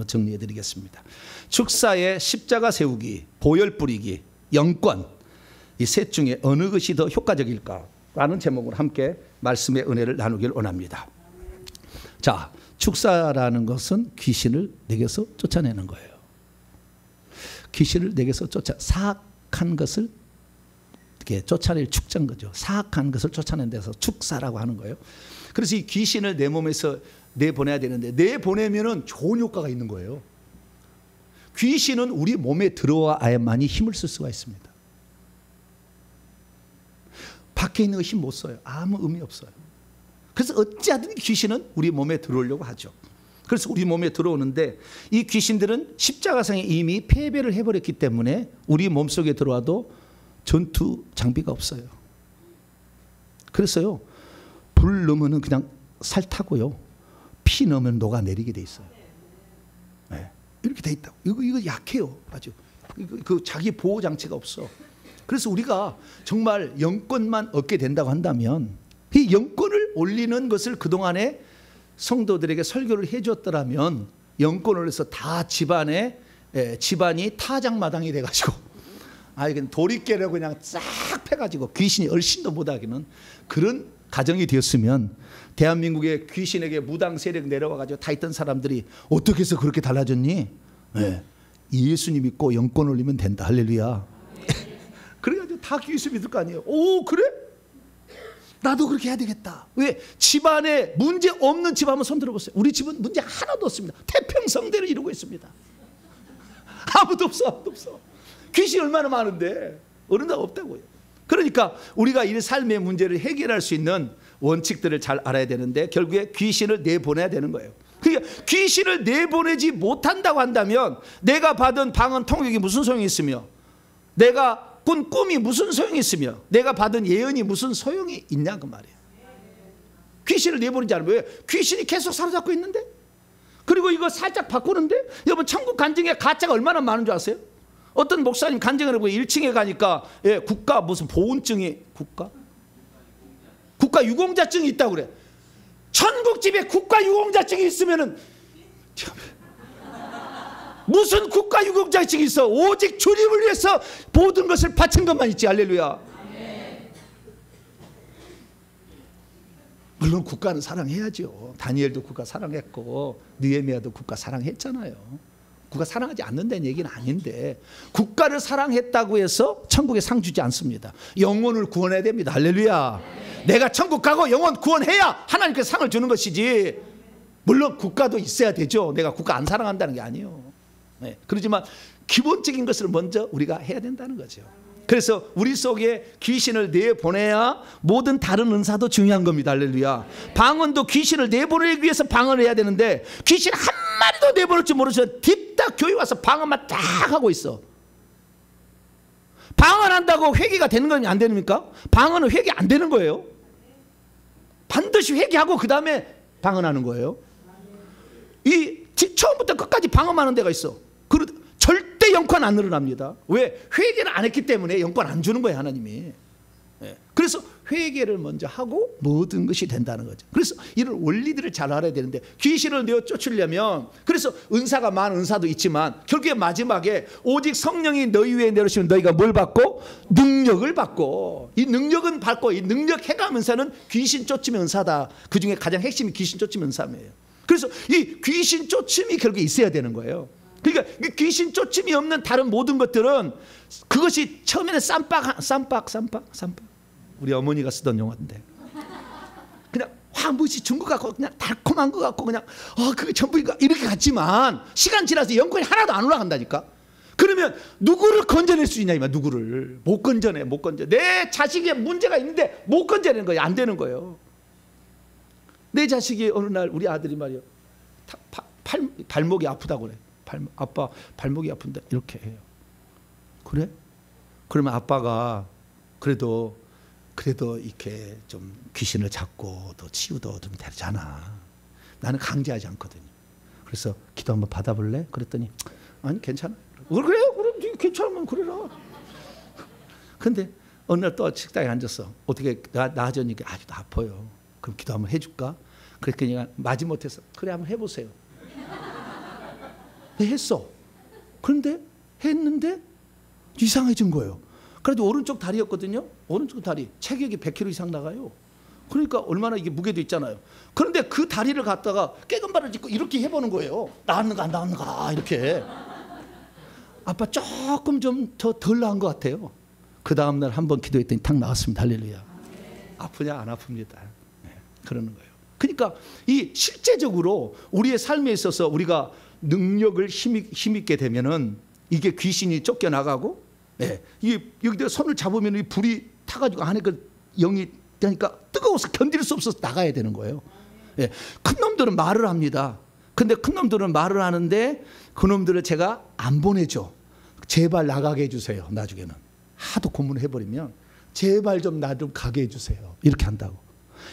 정리해 드리겠습니다. 축사에 십자가 세우기, 보혈 뿌리기, 영권, 이 셋 중에 어느 것이 더 효과적일까라는 제목으로 함께 말씀의 은혜를 나누길 원합니다. 자, 축사라는 것은 귀신을 내게서 쫓아내는 거예요. 귀신을 내게서 사악한 것을 이렇게 쫓아낼 축자인 거죠. 사악한 것을 쫓아낸 데서 축사라고 하는 거예요. 그래서 이 귀신을 내 몸에서 내보내야 되는데, 내보내면은 좋은 효과가 있는 거예요. 귀신은 우리 몸에 들어와야만이 힘을 쓸 수가 있습니다. 밖에 있는 거 힘 못 써요. 아무 의미 없어요. 그래서 어찌하든 귀신은 우리 몸에 들어오려고 하죠. 그래서 우리 몸에 들어오는데, 이 귀신들은 십자가상에 이미 패배를 해버렸기 때문에 우리 몸속에 들어와도 전투 장비가 없어요. 그래서요, 불 넣으면 그냥 살 타고요, 피 넣으면 녹아내리게 돼 있어요. 네, 이렇게 돼 있다고. 이거 약해요. 아주 그 자기 보호 장치가 없어. 그래서 우리가 정말 영권만 얻게 된다고 한다면, 이 영권을 올리는 것을 그동안에 성도들에게 설교를 해줬더라면 영권을 해서 다 집안이 타작마당이 돼가지고, 이건 도리깨로 그냥 싹 패가지고 귀신이 얼씬도 못하기는 그런 가정이 되었으면, 대한민국에 귀신에게 무당 세력 내려와가지고 다 있던 사람들이 어떻게 해서 그렇게 달라졌니? 네, 예수님 믿고 영권 올리면 된다. 할렐루야. 그래가지고 다 예수 믿을 거 아니에요. 오, 그래? 나도 그렇게 해야 되겠다. 왜? 집안에 문제 없는 집 한번 손 들어보세요. 우리 집은 문제 하나도 없습니다. 태평성대로 이루고 있습니다. 아무도 없어, 아무도 없어. 귀신이 얼마나 많은데 어른도 없다고요. 그러니까 우리가 이 삶의 문제를 해결할 수 있는 원칙들을 잘 알아야 되는데, 결국에 귀신을 내보내야 되는 거예요. 그러니까 귀신을 내보내지 못한다고 한다면 내가 받은 방언 통역이 무슨 소용이 있으며, 내가 꾼 꿈이 무슨 소용이 있으며, 내가 받은 예언이 무슨 소용이 있냐 그 말이에요. 귀신을 내보내지 않으면, 왜? 귀신이 계속 사로잡고 있는데. 그리고 이거 살짝 바꾸는데, 여러분 천국 간증에 가짜가 얼마나 많은 줄 아세요? 어떤 목사님 간증을 하고 1층에 가니까, 예, 국가 무슨 보훈증이, 국가 유공자증이 있다고 그래. 천국집에 국가 유공자증이 있으면은 무슨 국가 유공자증이 있어? 오직 주님을 위해서 모든 것을 바친 것만 있지. 할렐루야. 물론 국가는 사랑해야죠. 다니엘도 국가 사랑했고 느헤미야도 국가 사랑했잖아요. 국가 사랑하지 않는다는 얘기는 아닌데, 국가를 사랑했다고 해서 천국에 상 주지 않습니다. 영혼을 구원해야 됩니다. 할렐루야. 내가 천국 가고 영혼 구원해야 하나님께서 상을 주는 것이지, 물론 국가도 있어야 되죠. 내가 국가 안 사랑한다는 게 아니에요. 네, 그렇지만 기본적인 것을 먼저 우리가 해야 된다는 거죠. 그래서 우리 속에 귀신을 내보내야 모든 다른 은사도 중요한 겁니다. 할렐루야. 방언도 귀신을 내보내기 위해서 방언을 해야 되는데, 귀신 한 마리도 내보낼 줄 모르죠. 딥딱 교회 와서 방언만 딱 하고 있어. 방언한다고 회개가 되는 건 안 됩니까? 방언은 회개 안 되는 거예요. 반드시 회개하고 그 다음에 방언하는 거예요. 이 처음부터 끝까지 방언하는 데가 있어. 절대 영권 안 늘어납니다. 왜? 회개를 안 했기 때문에 영권 안 주는 거예요, 하나님이. 네. 그래서 회개를 먼저 하고 모든 것이 된다는 거죠. 그래서 이런 원리들을 잘 알아야 되는데, 귀신을 내어 쫓으려면, 그래서 은사가 많은 은사도 있지만 결국에 마지막에 오직 성령이 너희 위에 내려오시면 너희가 뭘 받고? 능력을 받고. 이 능력은 받고, 이 능력 해감 은사는 귀신 쫓으면 은사다. 그 중에 가장 핵심이 귀신 쫓으면 은사예요. 그래서 이 귀신 쫓음이 결국에 있어야 되는 거예요. 그러니까 귀신 쫓음이 없는 다른 모든 것들은, 그것이 처음에는 쌈박 우리 어머니가 쓰던 용어인데, 그냥 무시 준 것 같고 그냥 달콤한 것 같고 그냥 그게 전부 이렇게 같지만, 시간 지나서 영권이 하나도 안 올라간다니까. 그러면 누구를 건져낼 수 있냐, 누구를 못 건져내. 내 자식에 문제가 있는데 못 건져내는 거예요. 안 되는 거예요. 내 자식이 어느 날, 우리 아들이 말이요, 발목이 아프다고 그래. 아빠 발목이 아픈데 이렇게 해요. 그래? 그러면 아빠가 그래도 이렇게 좀 귀신을 잡고 또 치유도 좀 되잖아. 나는 강제하지 않거든요. 그래서 기도 한번 받아볼래? 그랬더니 아니 괜찮아. 그래요? 그럼 괜찮으면 그래라. 근데 어느 날 또 식당에 앉았어. 어떻게 나아졌니까 아직도 아파요. 그럼 기도 한번 해줄까? 그랬더니 마지못해서 그래 한번 해보세요. 했어. 그런데 했는데 이상해진 거예요. 그래도 오른쪽 다리였거든요. 오른쪽 다리 체격이 100kg 이상 나가요. 그러니까 얼마나 이게 무게도 있잖아요. 그런데 그 다리를 갖다가 깨금발을 짚고 이렇게 해보는 거예요. 나왔는가 안 나왔는가 이렇게. 아빠 조금 좀 더 덜 나은 것 같아요. 그 다음날 한번 기도했더니 탁 나왔습니다. 할렐루야. 아프냐? 안 아픕니다. 네, 그러는 거예요. 그러니까 이 실제적으로 우리의 삶에 있어서 우리가 능력을 힘있게 되면은 이게 귀신이 쫓겨나가고, 네, 여기다 손을 잡으면 이 불이 타가지고 안에 그 영이 그러니까 뜨거워서 견딜 수 없어서 나가야 되는 거예요. 네, 큰 놈들은 말을 합니다. 근데 큰 놈들은 말을 하는데 그 놈들을 제가 안 보내줘. 제발 나가게 해주세요. 나중에는 하도 고문해버리면 제발 좀 나 좀 가게 해주세요. 이렇게 한다고.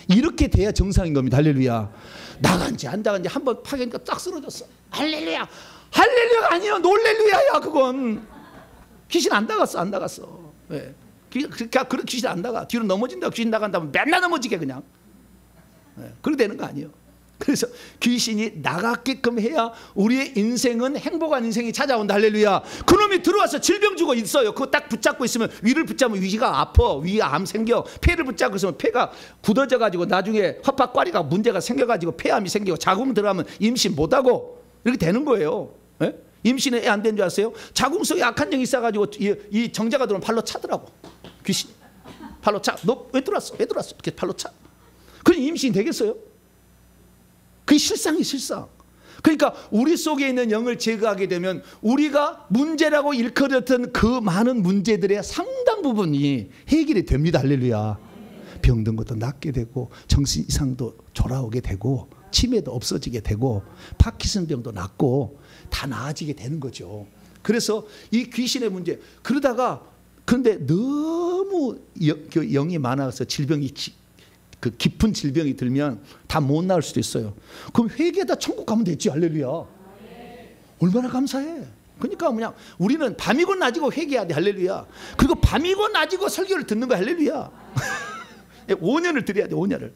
이렇게 돼야 정상인 겁니다. 할렐루야. 나간지 안 나간지 한번 파견니까 딱 쓰러졌어. 할렐루야. 할렐루야가 아니에요. 놀렐루야야. 그건 귀신 안 나갔어. 안 나갔어. 네. 그런 귀신 안 나가. 뒤로 넘어진다고 귀신 나간다면 맨날 넘어지게 그냥. 네. 그렇게 되는 거 아니에요. 그래서 귀신이 나갔게끔 해야 우리의 인생은 행복한 인생이 찾아온다. 할렐루야. 그놈이 들어와서 질병 주고 있어요. 그거 딱 붙잡고 있으면 위를 붙잡으면 위가 아파. 위에 암 생겨. 폐를 붙잡고 있으면 폐가 굳어져 가지고 나중에 화파과리가 문제가 생겨 가지고 폐암이 생기고 자궁 들어가면 임신 못하고 이렇게 되는 거예요. 네? 임신에 애 안 된 줄 아세요? 자궁 속에 악한 영이 있어가지고 이 정자가 들어오면 발로 차더라고. 귀신이 발로 차. 너 왜 들어왔어? 왜 들어왔어? 이렇게 발로 차. 그럼 임신이 되겠어요? 그게 실상이 실상. 그러니까 우리 속에 있는 영을 제거하게 되면 우리가 문제라고 일컬었던 그 많은 문제들의 상당 부분이 해결이 됩니다. 할렐루야. 병든 것도 낫게 되고 정신 이상도 돌아오게 되고 치매도 없어지게 되고 파킨슨 병도 낫고 다 나아지게 되는 거죠. 그래서 이 귀신의 문제 그러다가 그런데 너무 영이 많아서 질병이 그 깊은 질병이 들면 다 못 나을 수도 있어요. 그럼 회개다 천국 가면 되지. 할렐루야. 얼마나 감사해. 그러니까 그냥 우리는 밤이고 낮이고 회개해야 돼. 할렐루야. 그리고 밤이고 낮이고 설교를 듣는 거야. 할렐루야. 5년을 드려야 돼. 5년을.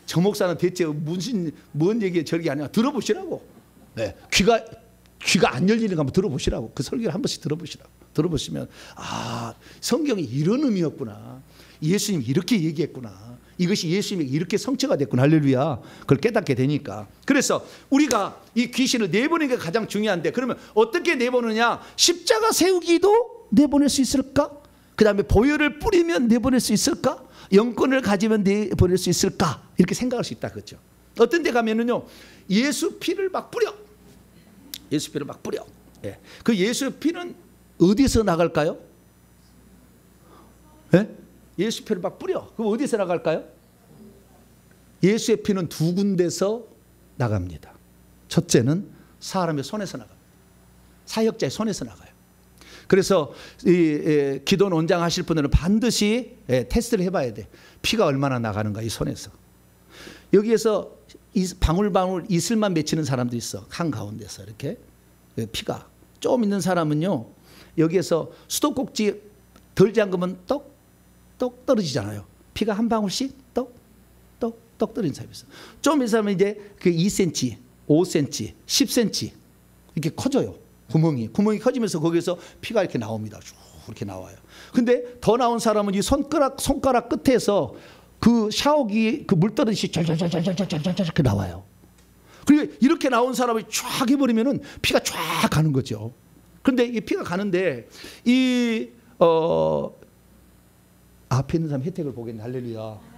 저 목사는 대체 무슨 뭔 얘기에 저기 아니야. 들어보시라고. 네. 귀가 안 열리는 거 한번 들어보시라고. 그 설교를 한 번씩 들어보시라고. 들어보시면 아 성경이 이런 의미였구나. 예수님이 이렇게 얘기했구나. 이것이 예수님이 이렇게 성취가 됐구나. 할렐루야. 그걸 깨닫게 되니까. 그래서 우리가 이 귀신을 내보내는 게 가장 중요한데 그러면 어떻게 내보느냐. 십자가 세우기도 내보낼 수 있을까? 그 다음에 보혈을 뿌리면 내보낼 수 있을까? 영권을 가지면 내보낼 수 있을까? 이렇게 생각할 수 있다. 그렇죠? 어떤 데 가면은요 예수 피를 막 뿌려. 예수 피를 막 뿌려. 예. 그 예수 피는 어디서 나갈까요? 예? 예수 피를 막 뿌려. 그럼 어디서 나갈까요? 예수의 피는 두 군데서 나갑니다. 첫째는 사람의 손에서 나갑니다. 사역자의 손에서 나가요. 그래서 기도 원장하실 분들은 반드시 테스트를 해봐야 돼. 피가 얼마나 나가는가 이 손에서. 여기에서 방울방울 이슬만 맺히는 사람도 있어. 한가운데서 이렇게 피가 좀 있는 사람은요 여기에서 수도꼭지 덜 잠그면 똑 떨어지잖아요. 피가 한 방울씩 똑 떨어지는 사람이 있어. 좀 있는 사람은 이제 그 2cm, 5cm, 10cm 이렇게 커져요. 구멍이 커지면서 거기서 피가 이렇게 나옵니다. 쭉 이렇게 나와요. 근데 더 나온 사람은 이 손가락 끝에서 그 샤워기 그 물 떨어지듯이 쫙쫙쫙쫙쫙쫙 이렇게 나와요. 그리고 이렇게 나온 사람이 쫙 해버리면은 피가 쫙 가는 거죠. 그런데 이 피가 가는데 앞에 있는 사람 혜택을 보겠네. 할렐루야.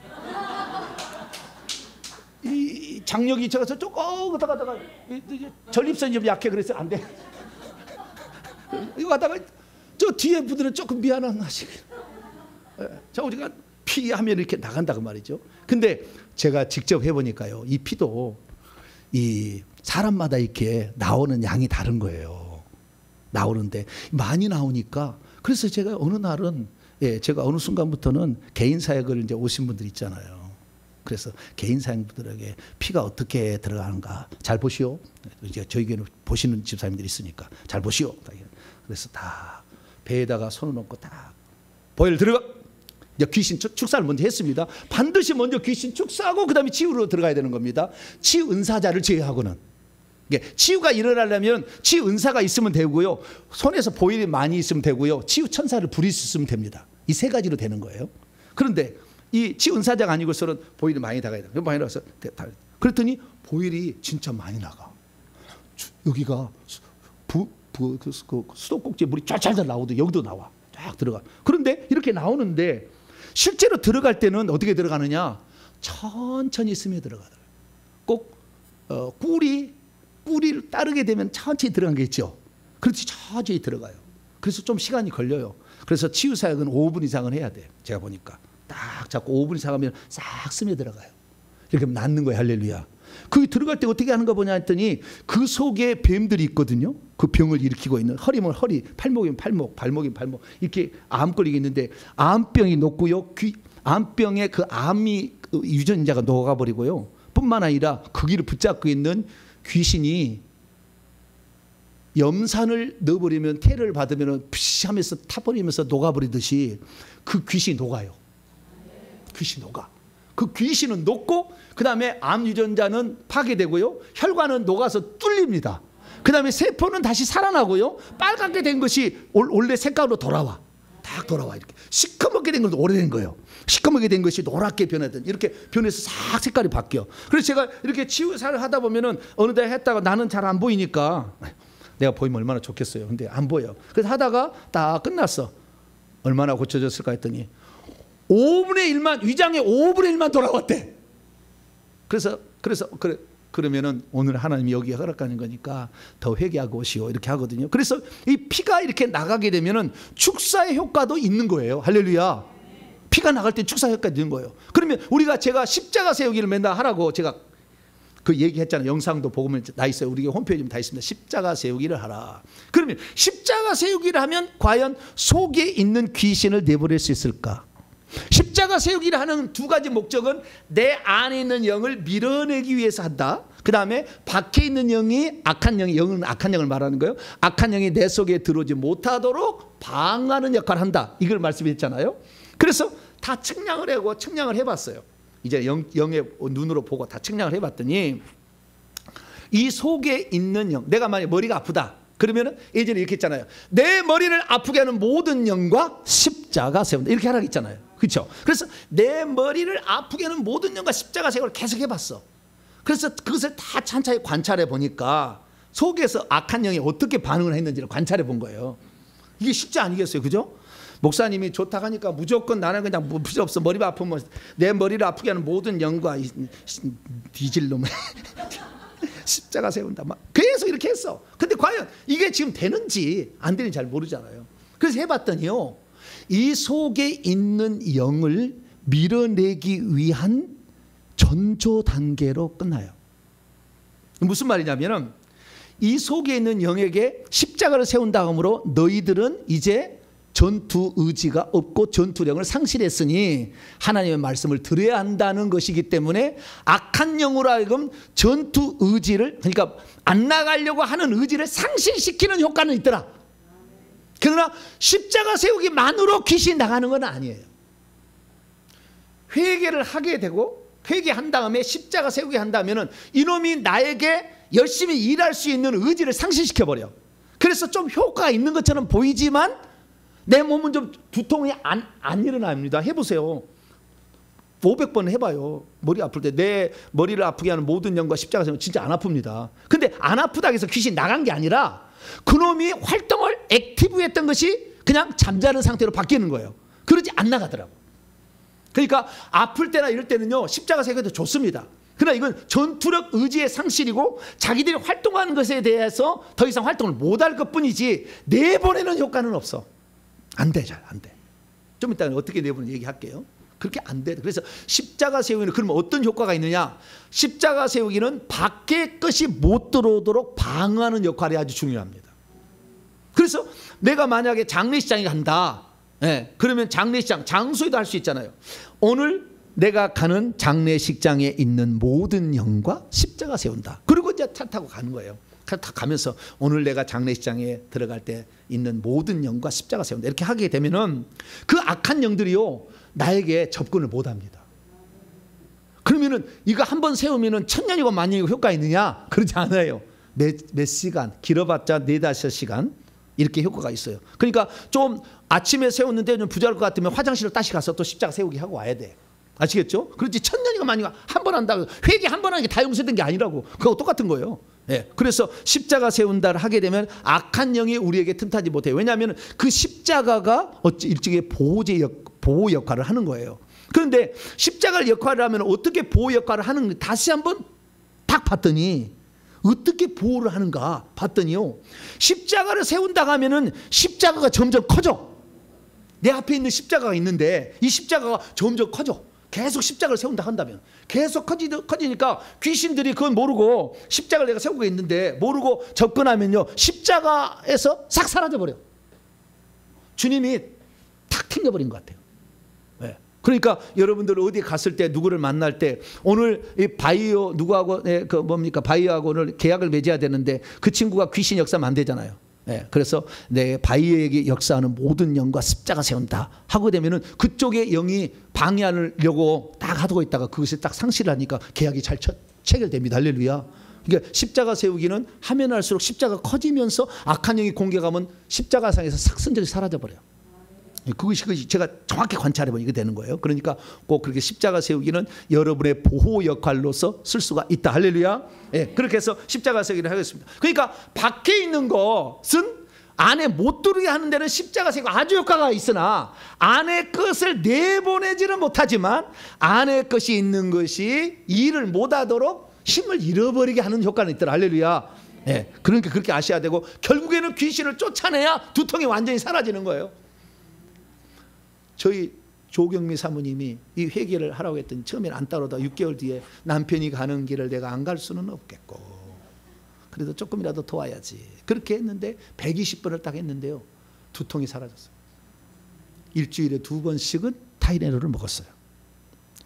이 장력이 저가서 조금 가다가 전립선이 좀 약해 그래서 안 돼. 이거 가다가 저 뒤에 분들은 조금 미안한 하시. 자 우리가 피하면 이렇게 나간다고 말이죠. 근데 제가 직접 해보니까요, 이 피도 이 사람마다 이렇게 나오는 양이 다른 거예요. 나오는데 많이 나오니까 그래서 제가 어느 날은 제가 어느 순간부터는 개인 사역을 이제 오신 분들 있잖아요. 그래서 개인 사역분들에게 피가 어떻게 들어가는가 잘 보시오. 이제 저희 교회는 보시는 집사님들이 있으니까 잘 보시오. 그래서 다 배에다가 손을 얹고 딱 보혈 들어가. 이제 귀신 축사를 먼저 했습니다. 반드시 먼저 귀신 축사하고 그 다음에 치유로 들어가야 되는 겁니다. 치유 은사자를 제외하고는. 치유가 일어나려면 치유 은사가 있으면 되고요. 손에서 보혈이 많이 있으면 되고요. 치유 천사를 부릴 수 있으면 됩니다. 이 세 가지로 되는 거예요. 그런데 이 치유 은사자가 아니고서는 보혈이 많이 나가야 돼요. 많이 나가서 그랬더니 보혈이 진짜 많이 나가. 여기가 수도꼭지에 물이 쫙쫙 나오도 여기도 나와. 쫙 들어가. 그런데 이렇게 나오는데 실제로 들어갈 때는 어떻게 들어가느냐? 천천히 스며 들어가더라고요. 꼭 뿌리를 따르게 되면 천천히 들어간 게 있죠. 그렇지 천천히 들어가요. 그래서 좀 시간이 걸려요. 그래서 치유 사역은 5분 이상은 해야 돼요. 제가 보니까 딱 잡고 5분 이상 하면 싹 스며 들어가요. 이렇게 하면 낫는 거예요. 할렐루야. 거기 들어갈 때 어떻게 하는가 보냐 했더니 그 속에 뱀들이 있거든요. 그 병을 일으키고 있는 허리면 허리, 팔목이면 팔목, 발목이면 발목 이렇게 암 걸리게 있는데 암병이 녹고요. 암병에 그 암이 유전자가 녹아버리고요. 뿐만 아니라 거기를 붙잡고 있는 귀신이 염산을 넣어버리면 테러를 받으면 푸시 하면서 타버리면서 녹아버리듯이 그 귀신이 녹아요. 귀신이 녹아. 그 귀신은 녹고 그 다음에 암 유전자는 파괴되고요. 혈관은 녹아서 뚫립니다. 그 다음에 세포는 다시 살아나고요. 빨갛게 된 것이 원래 색깔로 돌아와. 딱 돌아와. 이렇게 시커멓게 된 것도 오래된 거예요. 시커멓게 된 것이 노랗게 변하든 이렇게 변해서 싹 색깔이 바뀌어. 그래서 제가 이렇게 치유사를 하다 보면은 어느 날 했다가 나는 잘 안 보이니까 내가 보이면 얼마나 좋겠어요. 근데 안 보여. 그래서 하다가 딱 끝났어. 얼마나 고쳐졌을까 했더니 5분의 1만 위장에 5분의 1만 돌아왔대. 그러면은 오늘 하나님이 여기에 허락하는 거니까 더 회개하고 오시오 이렇게 하거든요. 그래서 이 피가 이렇게 나가게 되면은 축사의 효과도 있는 거예요. 할렐루야. 피가 나갈 때 축사 효과가 있는 거예요. 그러면 제가 십자가 세우기를 맨날 하라고 제가 그 얘기했잖아요. 영상도 보면 다 있어요. 우리 홈페이지에 다 있습니다. 십자가 세우기를 하라. 그러면 십자가 세우기를 하면 과연 속에 있는 귀신을 내버릴 수 있을까? 십자가 세우기를 하는 두 가지 목적은 내 안에 있는 영을 밀어내기 위해서 한다. 그 다음에 밖에 있는 영은 악한 영을 말하는 거예요. 악한 영이 내 속에 들어오지 못하도록 방어하는 역할을 한다. 이걸 말씀했잖아요. 그래서 다 측량을 하고 측량을 해봤어요. 이제 영의 눈으로 보고 다 측량을 해봤더니 이 속에 있는 영, 내가 만약에 머리가 아프다. 그러면은 예전에 이렇게 했잖아요. 내 머리를 아프게 하는 모든 영과 십자가 세운다. 이렇게 하라고 했잖아요. 그렇죠? 그래서 내 머리를 아프게 하는 모든 영과 십자가 세우기를 계속 해봤어. 그래서 그것을 다 찬찬히 관찰해 보니까 속에서 악한 영이 어떻게 반응을 했는지를 관찰해 본 거예요. 이게 쉽지 아니겠어요, 그죠? 목사님이 좋다고 하니까 무조건 나는 그냥 뭐 필요 없어. 머리가 아프면 내 머리를 아프게 하는 모든 영과 뒤질놈 십자가 세운다. 막 계속 이렇게 했어. 근데 과연 이게 지금 되는지 안 되는지 잘 모르잖아요. 그래서 해봤더니요, 이 속에 있는 영을 밀어내기 위한 전조 단계로 끝나요. 무슨 말이냐면은 이 속에 있는 영에게 십자가를 세운 다음으로 너희들은 이제 전투 의지가 없고 전투력을 상실했으니 하나님의 말씀을 들어야 한다는 것이기 때문에 악한 영으로 하여금 전투 의지를, 그러니까 안 나가려고 하는 의지를 상실시키는 효과는 있더라. 그러나 십자가 세우기만으로 귀신이 나가는 건 아니에요. 회개를 하게 되고 회개한 다음에 십자가 세우게 한다면 이놈이 나에게 열심히 일할 수 있는 의지를 상실시켜버려. 그래서 좀 효과가 있는 것처럼 보이지만 내 몸은 좀 두통이 안 일어납니다. 해보세요. 500번 해봐요. 머리 아플 때 내 머리를 아프게 하는 모든 영과 십자가 세우면 진짜 안 아픕니다. 근데 안 아프다고 해서 귀신이 나간 게 아니라 그놈이 활동을 액티브했던 것이 그냥 잠자는 상태로 바뀌는 거예요. 그러지 안 나가더라고. 그러니까 아플 때나 이럴 때는요, 십자가 세우기도 좋습니다. 그러나 이건 전투력 의지의 상실이고 자기들이 활동하는 것에 대해서 더 이상 활동을 못할 것뿐이지 내보내는 효과는 없어. 안 돼, 잘 안 돼. 좀 이따 어떻게 내보는 얘기할게요. 그렇게 안 돼. 그래서 십자가 세우기는 그러면 어떤 효과가 있느냐? 십자가 세우기는 밖의 것이 못 들어오도록 방어하는 역할이 아주 중요합니다. 그래서 내가 만약에 장례식장에 간다. 그러면 장례식장, 장소에도 할 수 있잖아요. 오늘 내가 가는 장례식장에 있는 모든 영과 십자가 세운다. 그리고 이제 차 타고 가는 거예요. 차 타고 가면서 오늘 내가 장례식장에 들어갈 때 있는 모든 영과 십자가 세운다. 이렇게 하게 되면은 그 악한 영들이요, 나에게 접근을 못 합니다. 그러면은 이거 한번 세우면은 천년이고 만년이고 효과 있느냐? 그렇지 않아요. 몇 시간, 길어봤자 4~5시간 이렇게 효과가 있어요. 그러니까 좀 아침에 세웠는데 좀 부자랄 것 같으면 화장실을 다시 가서 또 십자가 세우기 하고 와야 돼. 아시겠죠? 그렇지 천년이가 만이가 한 번 한다. 회개 한 번 하는 게 다 용서된 게 아니라고. 그거 똑같은 거예요. 예. 그래서 십자가 세운다를 하게 되면 악한 영이 우리에게 틈타지 못해요. 왜냐하면 그 십자가가 일종의 보호 역할을 하는 거예요. 그런데 십자가 역할을 하면 어떻게 보호 역할을 하는지 다시 한번 딱 봤더니 어떻게 보호를 하는가 봤더니요. 십자가를 세운다고 하면은 십자가가 점점 커져. 내 앞에 있는 십자가가 있는데 이 십자가가 점점 커져. 계속 십자가를 세운다 한다면 계속 커지니까 귀신들이 그건 모르고 십자가를 내가 세우고 있는데 모르고 접근하면요 십자가에서 싹 사라져버려. 주님이 탁 튕겨버린 것 같아요. 네. 그러니까 여러분들 어디 갔을 때 누구를 만날 때 오늘 이 바이오 누구하고 그 뭡니까 바이오하고 오늘 계약을 맺어야 되는데 그 친구가 귀신 역사하면 안 되잖아요. 네, 그래서 내 바이오에게 역사하는 모든 영과 십자가 세운다 하고 되면은 그쪽의 영이 방해하려고 딱 하고 있다가 그것이 딱 상실하니까 계약이 잘 체결됩니다. 할렐루야. 그러니까 십자가 세우기는 하면 할수록 십자가 커지면서 악한 영이 공격하면 십자가상에서 싹 쓴적이 사라져 버려요. 그것이 제가 정확히 관찰해 보니까 되는 거예요. 그러니까 꼭 그렇게 십자가 세우기는 여러분의 보호 역할로서 쓸 수가 있다. 할렐루야. 예, 그렇게 해서 십자가 세우기를 하겠습니다. 그러니까 밖에 있는 것은 안에 못 들어오게 하는 데는 십자가 세우기가 아주 효과가 있으나 안의 것을 내보내지는 못하지만 안의 것이 있는 것이 일을 못하도록 힘을 잃어버리게 하는 효과는 있더라. 할렐루야. 예, 그러니까 그렇게 아셔야 되고 결국에는 귀신을 쫓아내야 두통이 완전히 사라지는 거예요. 저희 조경미 사모님이 이 회개를 하라고 했더니 처음에는 안 따라오다 6개월 뒤에 남편이 가는 길을 내가 안 갈 수는 없겠고 그래도 조금이라도 도와야지 그렇게 했는데 120번을 딱 했는데요 두통이 사라졌어요. 일주일에 2번씩은 타이레놀을 먹었어요.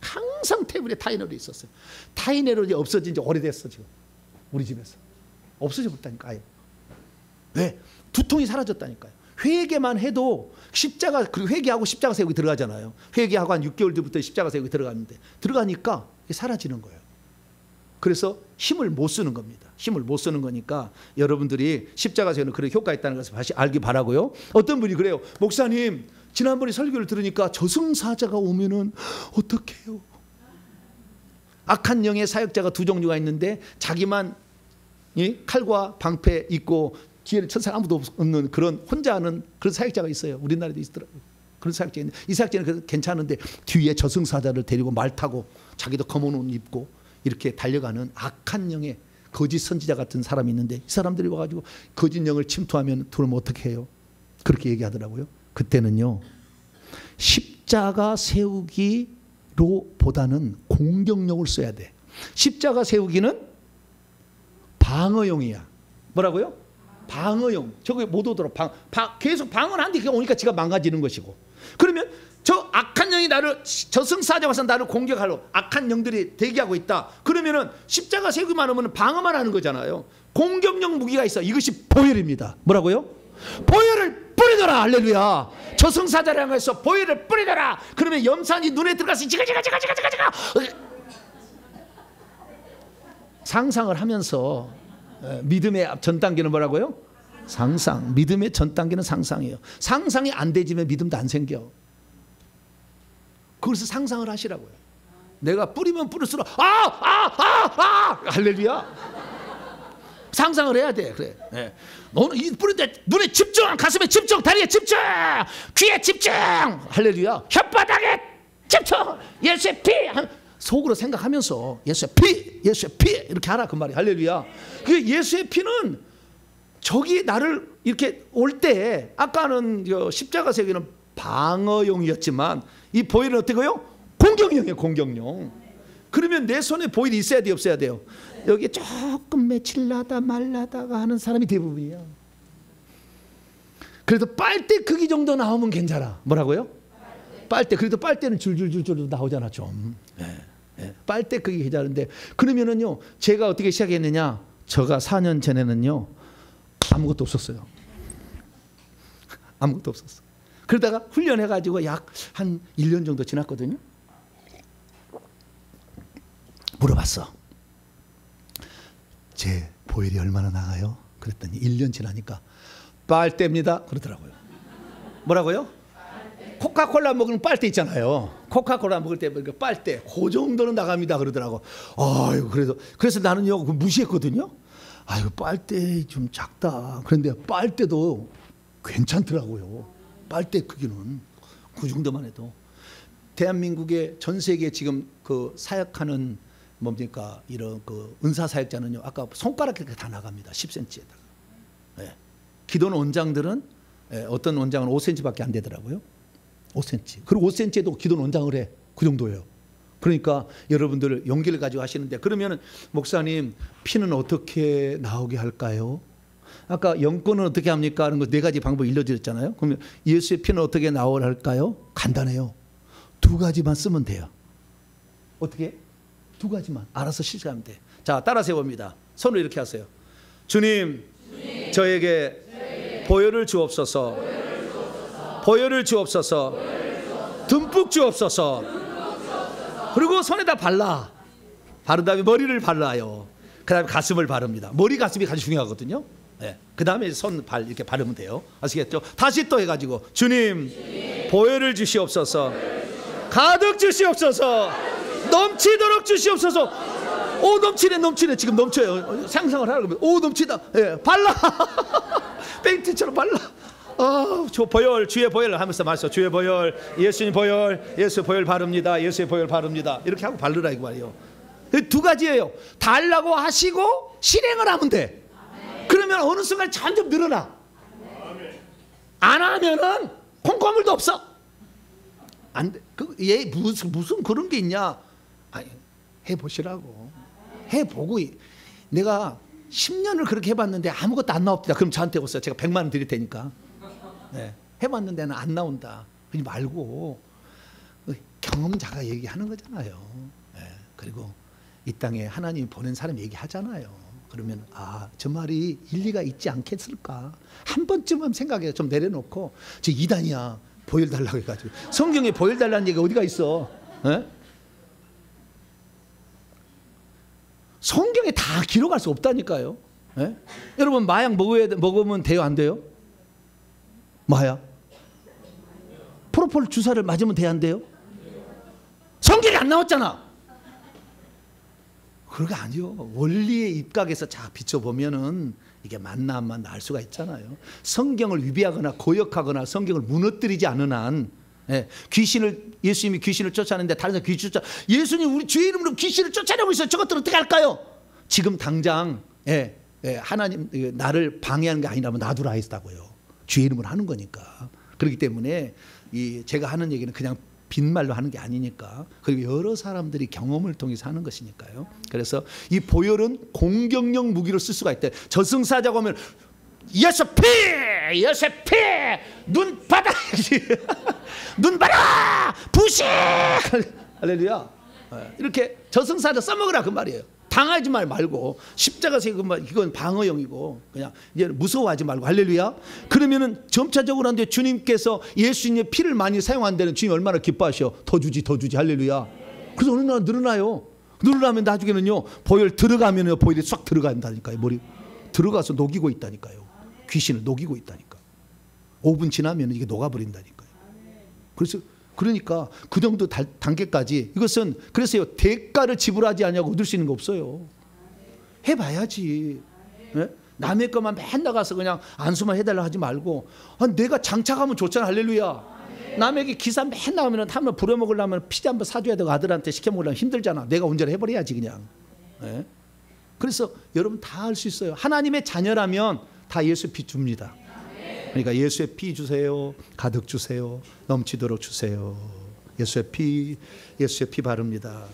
항상 테이블에 타이레놀이 있었어요. 타이레놀이 없어진 지 오래됐어. 지금 우리 집에서 없어져 버렸다니까요. 왜? 두통이 사라졌다니까요. 회개만 해도 십자가 그리고 회개하고 십자가 세우기 들어가잖아요. 회개하고 한 6개월 뒤부터 십자가 세우기 들어갔는데 들어가니까 사라지는 거예요. 그래서 힘을 못 쓰는 겁니다. 힘을 못 쓰는 거니까 여러분들이 십자가 세우는 그런 효과가 있다는 것을 다시 알기 바라고요. 어떤 분이 그래요. 목사님 지난번에 설교를 들으니까 저승사자가 오면은 어떡해요? 악한 영의 사역자가 두 종류가 있는데 자기만 칼과 방패 있고 뒤에는 천사가 아무도 없는 그런 혼자 하는 그런 사역자가 있어요. 우리나라에도 있더라고요. 그런 사역자 있는데 이 사역자는 괜찮은데 뒤에 저승사자를 데리고 말 타고 자기도 검은 옷 입고 이렇게 달려가는 악한 영의 거짓 선지자 같은 사람이 있는데 이 사람들이 와가지고 거짓 영을 침투하면 들어오면 어떻게 해요? 그렇게 얘기하더라고요. 그때는요 십자가 세우기로 보다는 공격력을 써야 돼. 십자가 세우기는 방어용이야. 뭐라고요? 방어용. 저거 못 오도록 계속 방어를 하는데 그게 오니까 지가 망가지는 것이고. 그러면 저 악한 영이 나를 저승사자 와서 나를 공격하러 악한 영들이 대기하고 있다. 그러면은 십자가 세우기만 하면 방어만 하는 거잖아요. 공격용 무기가 있어. 이것이 보혈입니다. 뭐라고요? 보혈을 뿌리더라. 할렐루야. 저승사자라는 거에서 보혈을 뿌리더라. 그러면 염산이 눈에 들어가서 지가 상상을 하면서 믿음의 전 단계는 뭐라고요? 상상. 믿음의 전 단계는 상상이에요. 상상이 안 되지면 믿음도 안 생겨. 그래서 상상을 하시라고요. 내가 뿌리면 뿌릴수록 할렐루야. 상상을 해야 돼. 그래. 네. 너는 이 뿌린데 눈에 집중, 가슴에 집중, 다리에 집중, 귀에 집중. 할렐루야. 혓바닥에 집중. 예수의 피. 속으로 생각하면서 예수의 피, 예수의 피 이렇게 하라 그 말이. 할렐루야. 그 예수의 피는 저기 나를 이렇게 올 때 아까는 십자가 세우기는 방어용이었지만 이 보혈은 어떻게요? 공격용이에요. 공격용. 그러면 내 손에 보혈이 있어야 돼요? 없어야 돼요? 여기 조금 맺힐라다 말라다가 하는 사람이 대부분이야. 그래도 빨대 크기 정도 나오면 괜찮아. 뭐라고요? 빨대. 그래도 빨대는 줄줄줄줄 나오잖아 좀. 빨대 크기 괜찮은데 그러면은요 제가 어떻게 시작했느냐. 제가 4년 전에는요 아무것도 없었어요. 아무것도 없었어. 그러다가 훈련해가지고 약 한 1년 정도 지났거든요. 물어봤어. 제 보혈이 얼마나 나가요? 그랬더니 1년 지나니까 빨대입니다 그러더라고요. 뭐라고요? 코카콜라 먹으면 빨대 있잖아요. 코카콜라 먹을 때 빨대 그 정도는 나갑니다 그러더라고. 아유, 그래서 나는요 무시했거든요. 아유, 빨대 좀 작다. 그런데 빨대도 괜찮더라고요. 빨대 크기는 그 정도만 해도. 대한민국의 전 세계 지금 그 사역하는 뭡니까 이런 그 은사 사역자는요, 아까 손가락 이렇게 다 나갑니다. 10cm에다가. 예. 기존 원장들은 어떤 원장은 5cm밖에 안 되더라고요. 5cm. 그리고 5cm에도 기존 원장을 해. 그 정도예요. 그러니까 여러분들 용기를 가지고 하시는데, 그러면 목사님 피는 어떻게 나오게 할까요? 아까 영권은 어떻게 합니까? 하는 거 4가지 방법 알려드렸잖아요. 그러면 예수의 피는 어떻게 나오게 할까요? 간단해요. 2가지만 쓰면 돼요. 어떻게? 2가지만 알아서 실천하면 돼. 자, 따라서 해봅니다. 손을 이렇게 하세요. 주님, 저에게 보혈을 주옵소서. 보혈을 주옵소서. 듬뿍 주옵소서. 그리고 손에다 발라. 바른 다음에 머리를 발라요. 그 다음에 가슴을 바릅니다. 머리 가슴이 가장 중요하거든요. 네. 그 다음에 손 발 이렇게 바르면 돼요. 아시겠죠? 다시 또 해가지고 주님, 보혈을 주시옵소서. 가득 주시옵소서. 넘치도록 주시옵소서. 오, 넘치네. 지금 넘쳐요. 상상을 하라고. 오, 넘치다. 예, 발라. 페인트처럼 발라. 저 보혈, 주의 보혈 하면서 말씀. 주의 보혈, 예수님 보혈, 예수의 보혈 바릅니다. 예수의 보혈 바릅니다. 이렇게 하고 바르라 이거 말이에요. 2가지예요. 달라고 하시고 실행을 하면 돼. 그러면 어느 순간 점점 늘어나. 안 하면은 콩고물도 없어. 안 돼. 얘 무슨 그런 게 있냐? 아니, 해보시라고. 해보고. 내가 10년을 그렇게 해봤는데 아무것도 안 나옵니다. 그럼 저한테 오세요. 제가 100만 원 드릴 테니까. 네. 해봤는데는 안 나온다. 그러지 말고 경험자가 얘기하는 거잖아요. 네. 그리고 이 땅에 하나님이 보낸 사람 얘기하잖아요. 그러면 저 말이 일리가 있지 않겠을까? 한 번쯤은 생각해 좀 내려놓고, 저 이단이야. 보혈 달라고 해가지고. 성경에 보혈 달라는 얘기가 어디가 있어? 네? 성경에 다 기록할 수 없다니까요. 네? 여러분 마약 먹으면 돼요, 안 돼요? 마약? 프로폴 주사를 맞으면 돼요, 안 돼요? 성경에 안 나왔잖아. 그게 아니요. 원리의 입각에서 자 비춰보면은 이게 맞나 안 맞나 알 수가 있잖아요. 성경을 위배하거나 거역하거나 성경을 무너뜨리지 않은 한, 예수님이 귀신을 쫓아내는데 다른 사람 귀신 쫓아, 예수님 우리 주의 이름으로 귀신을 쫓아내고 있어요. 저것들 어떻게 할까요? 지금 당장 하나님 나를 방해하는 게 아니라면 놔두라 했다고요. 주의 이름으로 하는 거니까. 그렇기 때문에 제가 하는 얘기는 그냥 빈말로 하는 게 아니니까. 그리고 여러 사람들이 경험을 통해서 하는 것이니까요. 그래서 이 보혈은 공격력 무기로 쓸 수가 있대. 저승사자가 오면 예수 피 눈 받아 눈 받아 부식 할렐루야. 이렇게 저승사자 써먹으라 그 말이에요. 당하지 말고 십자가에서 이건 방어용이고 그냥 이제 무서워하지 말고 할렐루야. 그러면은 점차적으로 한데 주님께서 예수님의 피를 많이 사용한다는 주님 얼마나 기뻐하셔. 더 주지 할렐루야. 그래서 어느 날 늘어나요. 늘어나면 나중에는요 보혈 들어가면요 보혈이 싹 들어간다니까요. 머리 들어가서 녹이고 있다니까요. 귀신을 녹이고 있다니까. 5분 지나면 이게 녹아버린다니까요. 그러니까 그 정도 단계까지 이것은 그래서요 대가를 지불하지 않냐고 얻을 수 있는 거 없어요. 해봐야지. 네? 남의 것만 맨날 가서 그냥 안수만 해달라 하지 말고 내가 장착하면 좋잖아. 할렐루야. 남에게 기사 맨날 하면 한번 부려먹으려면 피자 한번 사줘야 되고 아들한테 시켜먹으려면 힘들잖아. 내가 운전을 해버려야지 그냥. 네? 그래서 여러분 다 할 수 있어요. 하나님의 자녀라면 다 예수 피 줍니다. 그러니까 예수의 피 주세요. 가득 주세요. 넘치도록 주세요. 예수의 피 바릅니다.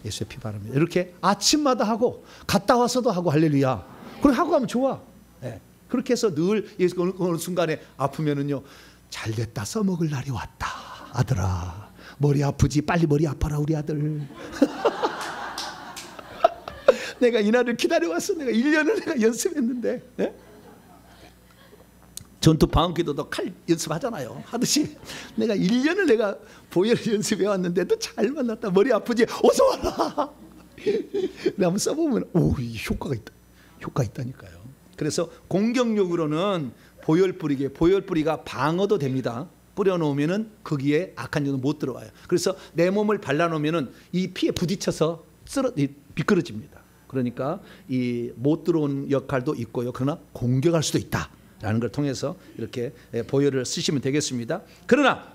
예수의 피 바릅니다. 이렇게 아침마다 하고 갔다 와서도 하고 할렐루야. 그렇게 하고 가면 좋아. 네. 그렇게 해서 늘 어느 순간에 아프면은요 잘 됐다 써먹을 날이 왔다. 아들아 머리 아프지 빨리 머리 아파라 우리 아들. 내가 이 날을 기다려왔어. 내가 1년을 내가 연습했는데. 네? 전투 방언기도도 칼 연습하잖아요. 하듯이 내가 1년을 내가 보혈을 연습해왔는데도 잘 만났다. 머리 아프지? 어서 와라. 내가 한번 써보면 이 효과가 있다. 효과 있다니까요. 그래서 공격력으로는 보혈뿌리가 방어도 됩니다. 뿌려놓으면은 거기에 악한 영은 못 들어와요. 그래서 내 몸을 발라놓으면은 이 피에 부딪혀서 미끄러집니다. 그러니까 이 못 들어온 역할도 있고요. 그러나 공격할 수도 있다라는 걸 통해서 이렇게 보혈을 쓰시면 되겠습니다. 그러나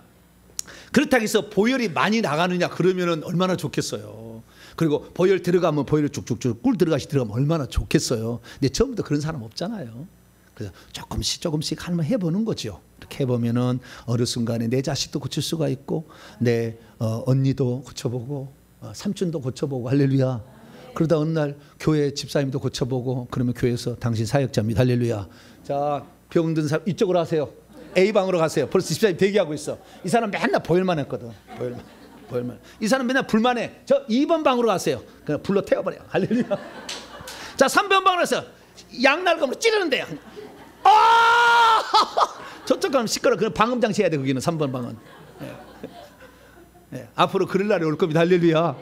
그렇다고 해서 보혈이 많이 나가느냐 그러면은 얼마나 좋겠어요. 그리고 보혈 들어가면 보혈이 쭉쭉쭉 꿀 들어가면 얼마나 좋겠어요. 근데 처음부터 그런 사람 없잖아요. 그래서 조금씩 한번 해보는 거죠. 이렇게 해보면은 어느 순간에 내 자식도 고칠 수가 있고 내 언니도 고쳐보고 삼촌도 고쳐보고 할렐루야. 그러다 어느 날 교회 집사님도 고쳐보고 그러면 교회에서 당신 사역자입니다. 할렐루야. 자, 병든 사람 이쪽으로 하세요. A방으로 가세요. 벌써 집사님 대기하고 있어. 이 사람 맨날 보혈만 했거든. 보혈만. 이 사람 맨날 불만해. 저 2번 방으로 가세요. 그냥 불러 태워버려. 할렐루야. 자, 3번 방으로 가서 양날검으로 찌르는데요. 저쪽 가면 시끄러. 그냥 방음장치 해야 돼. 거기는 3번 방은. 앞으로 그럴 날이 올 겁니다. 할렐루야.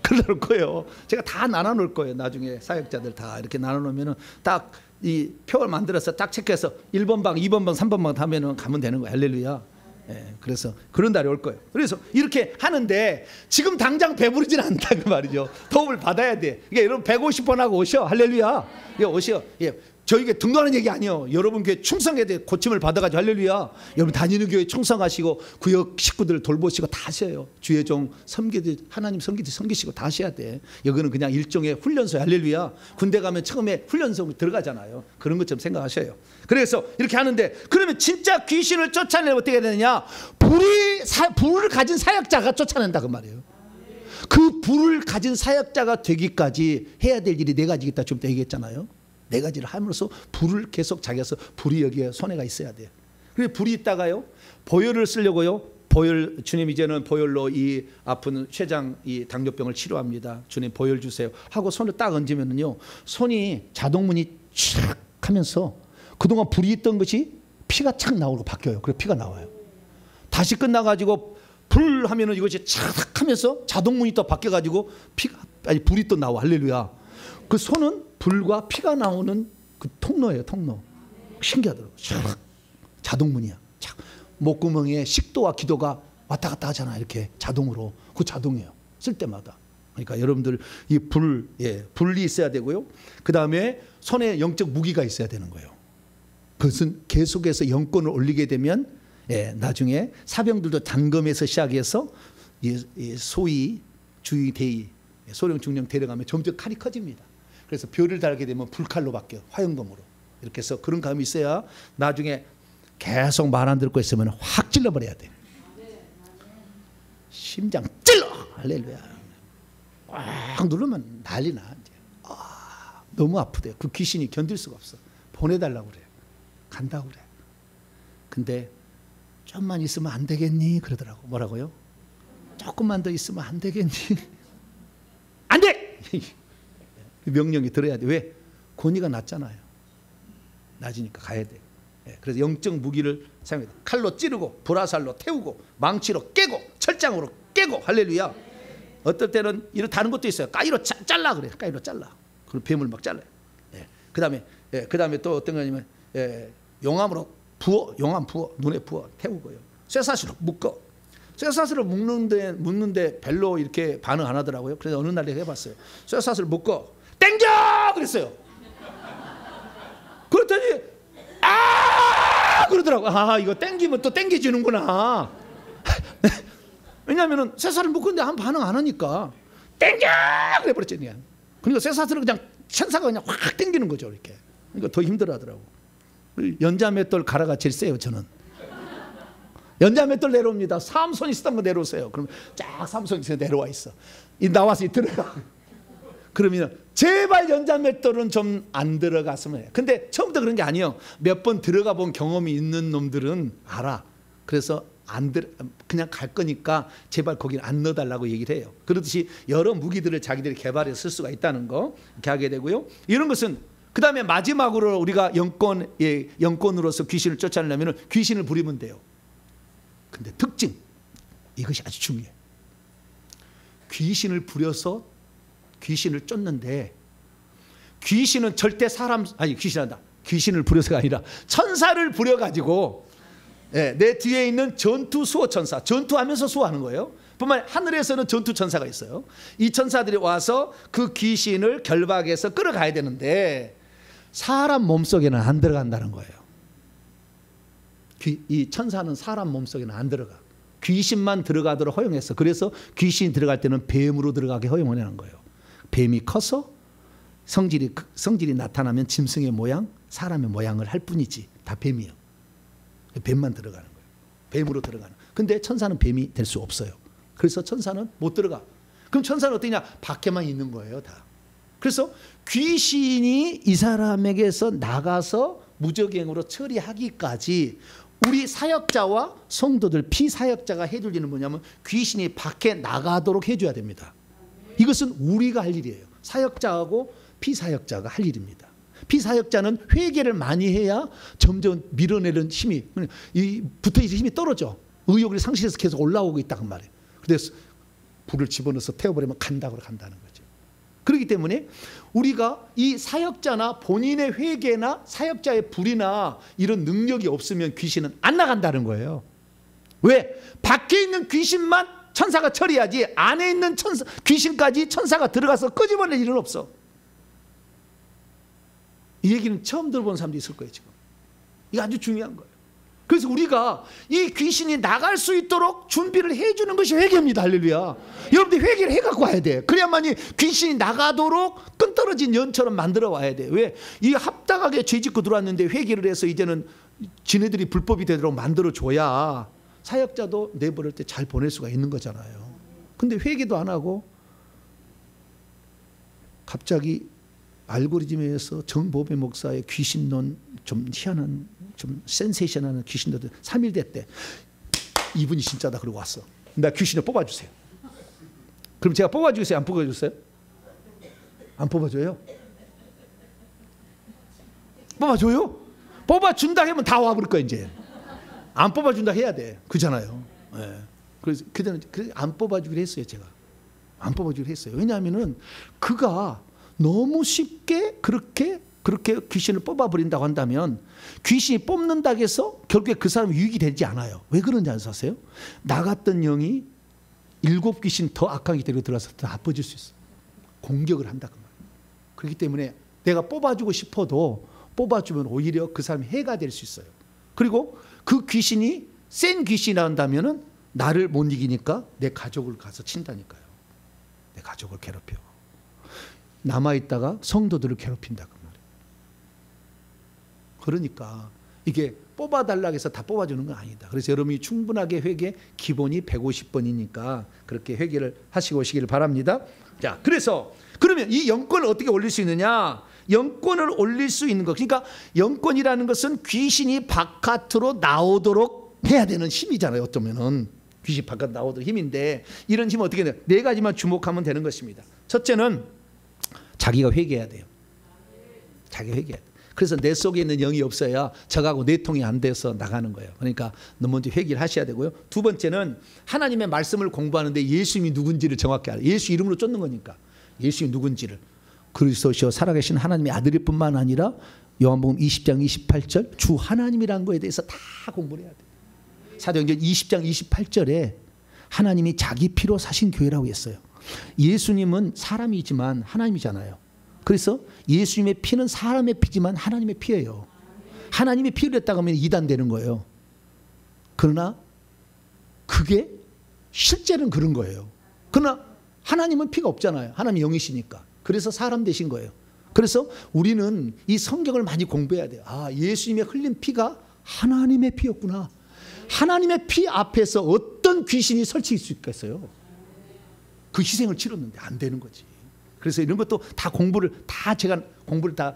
그럴 날 올 거예요. 제가 다 나눠놓을 거예요. 나중에 사역자들 다 이렇게 나눠놓으면은 딱 이 표를 만들어서 딱 체크해서 1번 방, 2번 방, 3번 방 하면은 가면 되는 거예요. 할렐루야. 그래서 그런 날이 올 거예요. 그래서 이렇게 하는데 지금 당장 배부르지는 않다 그 말이죠. 도움을 받아야 돼. 그러니까 여러분 150번 하고 오셔. 할렐루야. 오셔. 저에게 등록하는 얘기 아니에요. 여러분 교회 충성해야 돼. 고침을 받아가지고 할렐루야. 여러분 다니는 교회 충성하시고 구역 식구들을 돌보시고 다 하셔요. 주의 종 섬기듯 하나님 섬기시고 다 하셔야 돼. 여기는 그냥 일종의 훈련소야. 할렐루야. 군대 가면 처음에 훈련소로 들어가잖아요. 그런 것처럼 생각하셔요. 그래서 이렇게 하는데 그러면 진짜 귀신을 쫓아내면 어떻게 되느냐? 불을 가진 사역자가 쫓아낸다 그 말이에요. 그 불을 가진 사역자가 되기까지 해야 될 일이 4가지 있다 좀 얘기했잖아요. 4가지를 함으로써 불을 계속 자기가서 불이 여기에 손해가 있어야 돼요. 그래서 불이 있다가요 보혈을 쓰려고요. 주님 이제는 보혈로 이 아픈 췌장 이 당뇨병을 치료합니다. 주님 보혈 주세요 하고 손을 딱 얹으면은요 손이 자동문이 촥 하면서 그동안 불이 있던 것이 피가 착 나오고 바뀌어요. 그래서 피가 나와요. 다시 끝나가지고 불 하면은 이것이 착 하면서 자동문이 또 바뀌어가지고 불이 또 나와. 할렐루야. 그 손은 불과 피가 나오는 그 통로예요. 통로. 신기하더라고요. 자동문이야. 목구멍에 식도와 기도가 왔다 갔다 하잖아. 이렇게 자동으로. 그 자동이에요. 쓸 때마다. 그러니까 여러분들 이 불이 있어야 되고요. 그 다음에 손에 영적 무기가 있어야 되는 거예요. 그것은 계속해서 영권을 올리게 되면 나중에 사병들도 단검에서 시작해서 소위 주의 대위 소령 중령 데려가면 점점 칼이 커집니다. 그래서 벼를 달게 되면 불칼로 바뀌어 화염검으로 이렇게 해서 그런 감이 있어야 나중에 계속 말 안 듣고 있으면 확 찔러버려야 돼. 심장 찔러. 할렐루야. 꽉 누르면 난리 나. 이제. 너무 아프대요. 그 귀신이 견딜 수가 없어. 보내달라고 그래요. 간다고 그래. 근데 좀만 있으면 안 되겠니? 그러더라고. 뭐라고요? 조금만 더 있으면 안 되겠니? 안 돼! 명령이 들어야 돼. 왜? 권위가 낮잖아요. 낮으니까 가야 돼. 그래서 영적 무기를 사용해. 칼로 찌르고 불화살로 태우고 망치로 깨고 철장으로 깨고 할렐루야. 어떨 때는 이런 다른 것도 있어요. 까이로 잘라 그래. 까이로 잘라. 그리고 뱀을 막 잘라요. 그다음에 또 어떤 거냐면 용암으로 부어. 용암 부어. 눈에 부어. 태우고요. 쇠사슬로 묶어. 쇠사슬을 묶는데 별로 이렇게 반응 안 하더라고요. 그래서 어느 날 내가 해봤어요. 쇠사슬 묶어. 땡겨! 그랬어요. 그랬더니 그러더라고. 이거 땡기면 또 땡겨지는구나. 왜냐하면 쇠사슬을 묶었는데 한 반응 안 하니까 땡겨! 그래버렸지 그냥. 그러니까 쇠사슬을 그냥 천사가 그냥 확 땡기는 거죠. 이렇게. 그러니까 더 힘들어하더라고. 연자맷돌 가라가 제일 세요. 저는. 연자맷돌 내려옵니다. 삼손이 쓰던 거 내려오세요. 그러면 쫙 삼손이 내려와 있어. 나와서 들어가. 그러면 제발 연자맷돌은 좀 안 들어갔으면 해요. 근데 처음부터 그런 게 아니에요. 몇 번 들어가 본 경험이 있는 놈들은 알아. 그래서 그냥 갈 거니까 제발 거기를 안 넣어달라고 얘기를 해요. 그렇듯이 여러 무기들을 자기들이 개발해서 쓸 수가 있다는 거 이렇게 하게 되고요. 이런 것은 그 다음에 마지막으로 우리가 영권으로서 귀신을 쫓아내려면 귀신을 부리면 돼요. 근데 특징 이것이 아주 중요해. 귀신을 부려서 귀신을 쫓는데 귀신은 절대 귀신을 부려서가 아니라 천사를 부려가지고 내 뒤에 있는 전투 수호 천사, 전투하면서 수호하는 거예요. 뿐만 아니라 하늘에서는 전투 천사가 있어요. 이 천사들이 와서 그 귀신을 결박해서 끌어가야 되는데 사람 몸속에는 안 들어간다는 거예요. 이 천사는 사람 몸속에는 안 들어가. 귀신만 들어가도록 허용했어. 그래서 귀신이 들어갈 때는 뱀으로 들어가게 허용을 하는 거예요. 뱀이 커서 성질이 나타나면 짐승의 모양, 사람의 모양을 할 뿐이지 다 뱀이에요. 뱀만 들어가는 거예요. 뱀으로 들어가는. 근데 천사는 뱀이 될 수 없어요. 그래서 천사는 못 들어가. 그럼 천사는 어떠냐? 밖에만 있는 거예요, 다. 그래서 귀신이 이 사람에게서 나가서 무적행으로 처리하기까지 우리 사역자와 성도들, 피사역자가 해줄 일은 뭐냐면 귀신이 밖에 나가도록 해줘야 됩니다. 이것은 우리가 할 일이에요. 사역자하고 피사역자가 할 일입니다. 피사역자는 회개를 많이 해야 점점 밀어내는 힘이, 붙어있는 힘이 떨어져. 의욕이 상실해서 계속 올라오고 있다는 말이에요. 그래서 불을 집어넣어서 태워버리면 간다는 거죠. 그렇기 때문에 우리가 이 사역자나 본인의 회개나 사역자의 불이나 이런 능력이 없으면 귀신은 안 나간다는 거예요. 왜? 밖에 있는 귀신만 천사가 처리하지 안에 있는 귀신까지 천사가 들어가서 끄집어낼 일은 없어. 이 얘기는 처음 들어본 사람도 있을 거예요. 지금 이게 아주 중요한 거예요. 그래서 우리가 이 귀신이 나갈 수 있도록 준비를 해주는 것이 회개입니다. 할렐루야. 여러분들 회개를 해갖고 와야 돼. 그래야만이 귀신이 나가도록 끈떨어진 연처럼 만들어 와야 돼. 왜? 이 합당하게 죄짓고 들어왔는데 회개를 해서 이제는 지네들이 불법이 되도록 만들어줘야 사역자도 내버릴 때 잘 보낼 수가 있는 거잖아요. 근데 회개도 안 하고 갑자기 알고리즘에서 정보배 목사의 귀신론, 좀 희한한, 좀 센세이션하는 귀신들 3일 됐대. 이분이 진짜다 그러고 왔어. 나 귀신을 뽑아주세요. 그럼 제가 뽑아주겠어요? 안 뽑아주세요? 안 뽑아줘요? 뽑아줘요? 뽑아준다 하면 다 와버릴 거야 이제. 안 뽑아준다 해야 돼. 그잖아요. 네. 그래서 그때는 안 뽑아주기로 했어요. 제가 안 뽑아주기로 했어요. 왜냐하면은 그가 너무 쉽게 그렇게 귀신을 뽑아버린다고 한다면 귀신이 뽑는다고 해서 결국에 그 사람이 유익이 되지 않아요. 왜 그런지 아세요? 나갔던 영이 7 귀신 더 악한 게 데리고 들어가서 더 나빠질 수 있어요. 공격을 한다 그 말이에요. 그렇기 때문에 내가 뽑아주고 싶어도 뽑아주면 오히려 그 사람이 해가 될 수 있어요. 그리고 그 귀신이 센 귀신이라 한다면은 나를 못 이기니까 내 가족을 가서 친다니까요. 내 가족을 괴롭혀. 남아있다가 성도들을 괴롭힌다 그 말이에요. 그러니까 이게 뽑아달라고 해서 다 뽑아주는 건 아니다. 그래서 여러분이 충분하게 회개 기본이 150번이니까 그렇게 회개를 하시고 오시기를 바랍니다. 자, 그래서 그러면 이 영권을 어떻게 올릴 수 있느냐? 영권을 올릴 수 있는 것. 그러니까 영권이라는 것은 귀신이 바깥으로 나오도록 해야 되는 힘이잖아요. 어쩌면은 귀신 바깥 나오도록 힘인데 이런 힘은 어떻게 돼요? 4가지만 주목하면 되는 것입니다. 첫째는 자기가 회개해야 돼요. 자기가 회개해야 돼요. 그래서 내 속에 있는 영이 없어야 저하고 내통이 안 돼서 나가는 거예요. 그러니까 먼저 회개를 하셔야 되고요. 두 번째는 하나님의 말씀을 공부하는데 예수님이 누군지를 정확히 알아요. 예수 이름으로 쫓는 거니까 예수님이 누군지를. 그리스도시요 살아계신 하나님의 아들일 뿐만 아니라 요한복음 20장 28절 주 하나님이라는 거에 대해서 다 공부를 해야 돼요. 사도행전 20장 28절에 하나님이 자기 피로 사신 교회라고 했어요. 예수님은 사람이지만 하나님이잖아요. 그래서 예수님의 피는 사람의 피지만 하나님의 피예요. 하나님의 피를 했다고 하면 이단되는 거예요. 그러나 그게 실제는 그런 거예요. 그러나 하나님은 피가 없잖아요. 하나님이 영이시니까. 그래서 사람 되신 거예요. 그래서 우리는 이 성경을 많이 공부해야 돼요. 아, 예수님의 흘린 피가 하나님의 피였구나. 하나님의 피 앞에서 어떤 귀신이 설치할 수 있겠어요? 그 희생을 치렀는데 안 되는 거지. 그래서 이런 것도 다 제가 공부를 다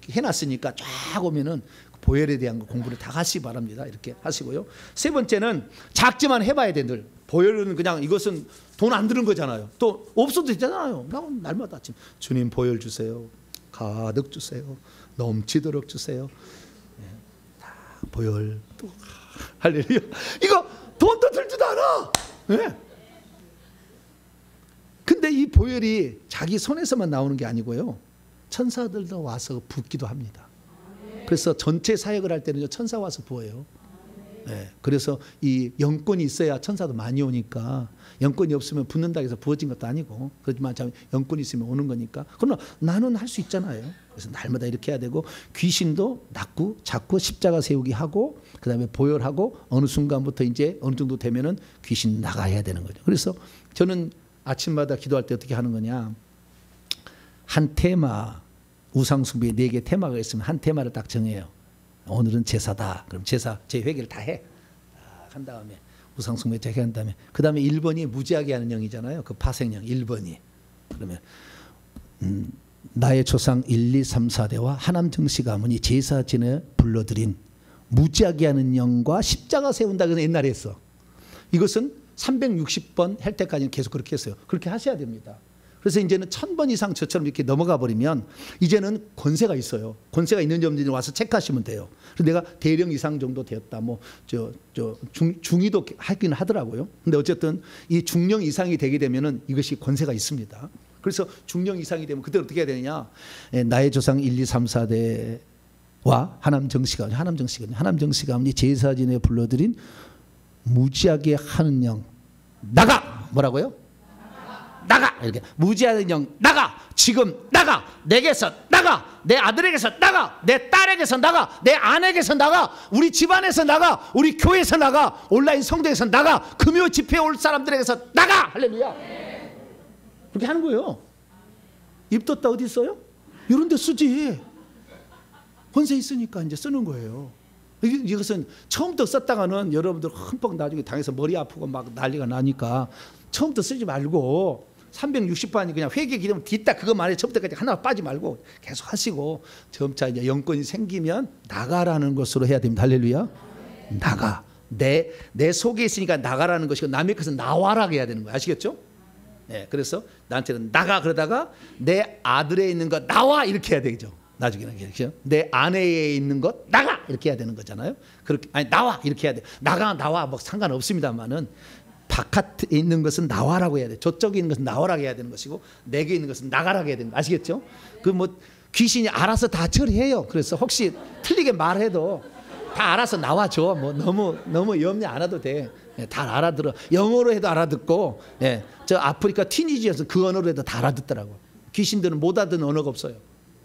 해놨으니까 쫙 오면은 보혈에 대한 거 공부를 다 하시기 바랍니다. 이렇게 하시고요. 세 번째는 작지만 해봐야 돼. 늘 보혈은 그냥 이것은 돈 안 드는 거잖아요. 또 없어도 되잖아요. 날마다 아침 주님 보혈 주세요. 가득 주세요. 넘치도록 주세요. 네, 다 보혈 또 할렐루야. 이거 돈도 들지도 않아. 네. 근데 이 보혈이 자기 손에서만 나오는 게 아니고요. 천사들도 와서 붓기도 합니다. 그래서 전체 사역을 할 때는 천사 와서 부어요. 네, 그래서 이 영권이 있어야 천사도 많이 오니까, 영권이 없으면 붙는다고 해서 부어진 것도 아니고, 그렇지만 참 영권이 있으면 오는 거니까. 그러나 나는 할 수 있잖아요. 그래서 날마다 이렇게 해야 되고, 귀신도 낳고 자꾸 십자가 세우기 하고, 그 다음에 보혈하고, 어느 순간부터 이제 어느 정도 되면은 귀신 나가야 되는 거죠. 그래서 저는 아침마다 기도할 때 어떻게 하는 거냐, 한 테마, 우상숭배 4개 테마가 있으면 한 테마를 딱 정해요. 오늘은 제사다. 그럼 제사, 제 회개를 다 해. 한 다음에 우상숭배 한 다음에, 그 다음에 1번이 무지하게 하는 영이잖아요. 그 파생령 1번이. 그러면 나의 조상 1, 2, 3, 4대와 하남 정씨 가문이 제사 지내 불러들인 무지하게 하는 영과 십자가 세운다. 그래서 옛날에 했어. 이것은 360번 할 때까지는 계속 그렇게 했어요. 그렇게 하셔야 됩니다. 그래서 이제는 1000번 이상 저처럼 이렇게 넘어가 버리면 이제는 권세가 있어요. 권세가 있는지 없는지 와서 체크하시면 돼요. 그래서 내가 대령 이상 정도 되었다. 뭐 중위도 하긴 하더라고요. 근데 어쨌든 이 중령 이상이 되게 되면은 이것이 권세가 있습니다. 그래서 중령 이상이 되면 그때 어떻게 해야 되느냐? 나의 조상 1, 2, 3, 4대와 하남 정씨 가문이 제사진에 불러들인 무지하게 하는 영 나가. 뭐라고요? 나가. 이렇게 무지하는 영 나가. 지금 나가. 내게서 나가. 내 아들에게서 나가. 내 딸에게서 나가. 내 아내에게서 나가. 우리 집안에서 나가. 우리 교회에서 나가. 온라인 성도에서 나가. 금요 집회에 올 사람들에게서 나가. 할렐루야. 그렇게 하는 거예요. 입 떴다 어디 있어요? 이런 데 쓰지. 권세 있으니까 이제 쓰는 거예요. 이것은 처음부터 썼다가는 여러분들 흠뻑 나중에 당해서 머리 아프고 막 난리가 나니까 처음부터 쓰지 말고 360번이 그냥 회개 기도면 뒤따 그것만 해. 처음부터까지 하나 빠지 말고 계속 하시고 점차 이제 영권이 생기면 나가라는 것으로 해야 됩니다. 할렐루야. 나가. 내 속에 있으니까 나가라는 것이고 남의 것은 나와라고 해야 되는 거예요. 아시겠죠? 네, 그래서 나한테는 나가 그러다가 내 아들에 있는 거 나와 이렇게 해야 되죠. 나중에는 그렇죠. 내 아내에 있는 것 나가 이렇게 해야 되는 거잖아요. 그렇게 아니 나와 이렇게 해야 돼. 나와 뭐 상관없습니다만은 바깥에 있는 것은 나와라고 해야 돼. 저쪽에 있는 것은 나와라고 해야 되는 것이고 내게 있는 것은 나가라고 해야 되는 거 아시겠죠? 그 뭐 귀신이 알아서 다 처리해요. 그래서 혹시 틀리게 말해도 다 알아서 나와줘. 뭐 너무 염려 안 해도 돼. 예, 다 알아들어. 영어로 해도 알아듣고, 예, 저 아프리카 튀니지에서 그 언어로 해도 다 알아듣더라고. 귀신들은 못 알아듣는 언어가 없어요.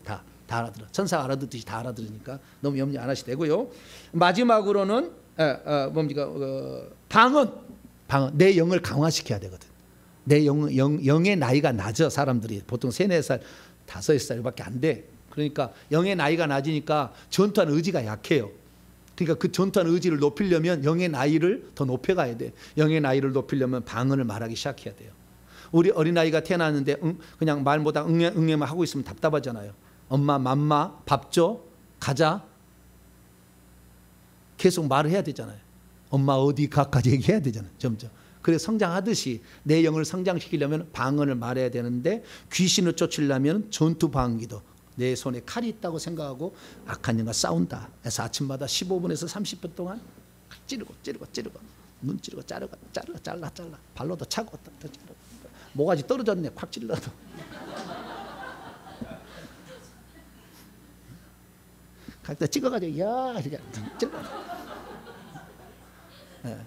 다 알아들어. 천사가 알아듣듯이 다 알아들으니까 너무 염려 안 하셔도 되고요. 마지막으로는 뭡니까? 방언. 내 영을 강화시켜야 되거든. 내 영의 나이가 낮아. 사람들이 보통 3, 4살, 5살밖에 안 돼. 그러니까 영의 나이가 낮으니까 전투하는 의지가 약해요. 그러니까 그 전투하는 의지를 높이려면 영의 나이를 더 높여가야 돼. 영의 나이를 높이려면 방언을 말하기 시작해야 돼요. 우리 어린아이가 태어났는데 그냥 말 못하고 응애만 하고 있으면 답답하잖아요. 엄마 맘마 밥 줘 가자 계속 말을 해야 되잖아요. 엄마 어디 가까지 얘기해야 되잖아요. 점점. 그래 성장하듯이 내 영을 성장시키려면 방언을 말해야 되는데 귀신을 쫓으려면 전투 방기도 내 손에 칼이 있다고 생각하고 악한 영과 싸운다. 그래서 아침마다 15분에서 30분 동안 찌르고 눈 찌르고 잘라 발로도 차고 더 찌르고 모가지 떨어졌네 콱 찔러도 갖다 찍어가지고 야 이렇게 찔러. 네.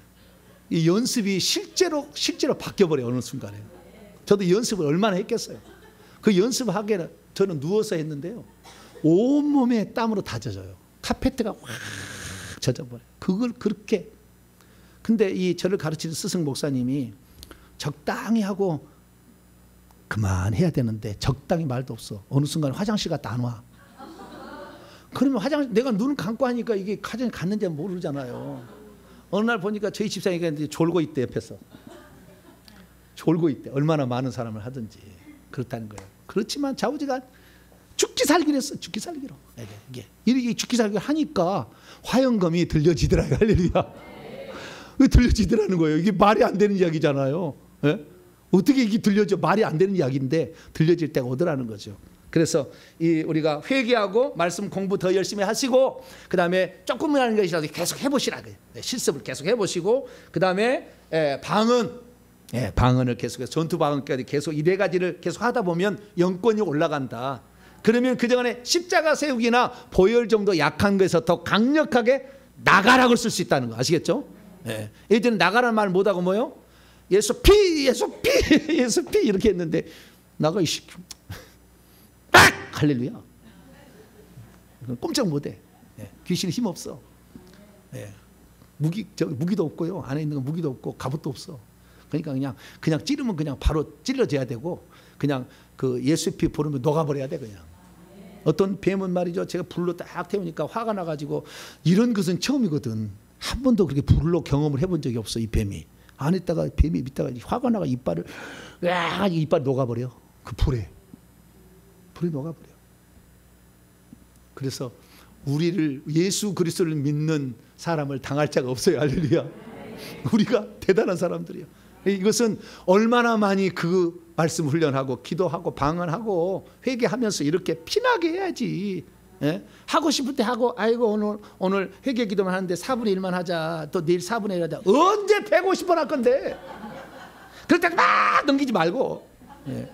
이 연습이 실제로 바뀌어버려요. 어느 순간에. 저도 연습을 얼마나 했겠어요. 그 연습하기에는 저는 누워서 했는데요. 온몸에 땀으로 다 젖어요. 카페트가 확 젖어버려요. 그걸 그렇게. 근데 이 저를 가르치는 스승 목사님이 적당히 하고 그만해야 되는데 적당히 말도 없어. 어느 순간 화장실 갔다 안 와. 그러면 화장실 내가 눈을 감고 하니까 이게 화장실 갔는지 모르잖아요. 어느 날 보니까 저희 집사님이 졸고 있대 옆에서. 졸고 있대. 얼마나 많은 사람을 하든지 그렇다는 거예요. 그렇지만 좌우지가 죽기 살기로 했어. 죽기 살기로. 이게 죽기 살기로 하니까 화영검이 들려지더라고요. 할렐루야. 들려지더라는 거예요. 이게 말이 안 되는 이야기잖아요. 예? 어떻게 이게 들려져? 말이 안 되는 이야기인데 들려질 때가 오더라는 거죠. 그래서 우리가 회개하고 말씀 공부 더 열심히 하시고 그 다음에 조금만 하는 것이라도 계속 해보시라고요. 실습을 계속 해보시고 그 다음에 방언을 계속해서 전투 방언까지 계속 이 4가지를 계속 하다 보면 영권이 올라간다. 그러면 그동안에 십자가 세우기나 보혈 정도 약한 거에서 더 강력하게 나가라고 쓸 수 있다는 거 아시겠죠? 예. 얘들은 나가라는 말 못하고 뭐요? 예수 피, 예수 피, 예수 피 이렇게 했는데 나가 이씨 빡! 할렐루야. 꼼짝 못해. 예. 귀신이 힘 없어. 예. 무기도 없고요. 안에 있는 건 무기도 없고 갑옷도 없어. 그러니까 그냥 찌르면 그냥 바로 찔러져야 되고 그냥 그 예수 피 부르면 녹아버려야 돼 그냥. 어떤 뱀은 말이죠. 제가 불로 딱 태우니까 화가 나가지고 이런 것은 처음이거든. 한 번도 그렇게 불로 경험을 해본 적이 없어. 이 뱀이 안에다가 뱀이 밑에가 화가 나가 이빨을 이빨 녹아버려. 그 불이 녹아버려. 그래서 우리를 예수 그리스도를 믿는 사람을 당할 자가 없어요. 할렐루야. 우리가 대단한 사람들이야. 이것은 얼마나 많이 그 말씀 훈련하고 기도하고 방언하고 회개하면서 이렇게 피나게 해야지. 예? 하고 싶을 때 하고 아이고 오늘 회개 기도만 하는데 4분의 1만 하자. 또 내일 4분의 1 하자. 언제 150번 할 건데. 그럴 때 막 넘기지 말고. 예.